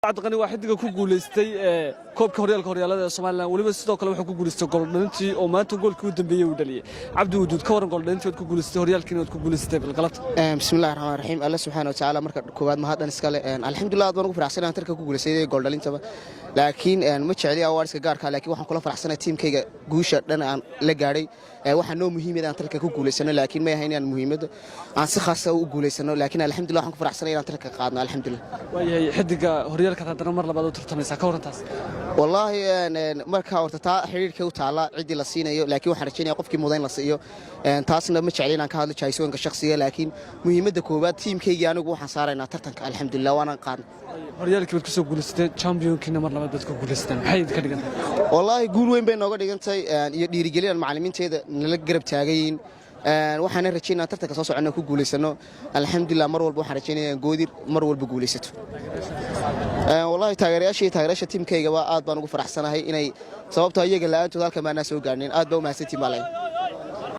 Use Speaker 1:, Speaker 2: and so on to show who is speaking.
Speaker 1: عدقني واحد ku guuleystay koobka horyaalada Soomaaliland waliba sidoo kale wuxuu ku guuleystay gool dhalintii oo maanta goolkii u dambeeyay uu dhaliyay Cabdi Wuduud ka waran gool dhalintii ku guuleystay horyaalkii oo ku guuleystay galabta
Speaker 2: bismillaahir rahmaanir rahiim Allah subhanahu wa ta'ala marka koobaad ma hadan iskale alxamdulillah aad baan ugu faraxsanahay tarka ku guuleystay gool dhalintaba laakiin ma jeceli awaarska gaarka laakiin waxaan kula faraxsanahay teamkayga guusha dhan aan la gaaray waxaan noo muhiim ah tarka ku guuleysano laakiin ma yahay inaan muhiimada aan si khaas ah u guuleysano laakiin alxamdulillah waxaan ku faraxsanahay inaan tarka qaadno alxamdulillah
Speaker 1: waayay xidiga horyaalka haddana mar labaad u tartamaysa ka warantaas
Speaker 2: wallahi marka horta taa xiriirka u taala cidii la siinayo laakiin waxaan rajaynayaa qofkii mudan la siiyo taasna ma jeceli inaan ka hadlo jaysoonka shakhsiga laakiin muhiimada koobaad teamkayga anigu waxaan saaraynaa tartanka alxamdulillah waana qaadno
Speaker 1: horyaalkii ku soo guuleystay championkiina mar labaad dadku guuleystaan maxay ka dhigantay
Speaker 2: wallahi guul weyn bay nooga dhigantay iyo dhiirigelin macallimiinteeda nala garab taagayin waxaan rajaynayaa tartanka soo socona ku guuleysano alxamdulillah mar walba waxaan rajaynayaa goodir mar walba guuleysato wallahi taageerayaasha teamkayga waa aad baan ugu faraxsanahay inay sababtoo iyaga la'aantood halka maana soo gaarneen aad baa u mahadsantiin malay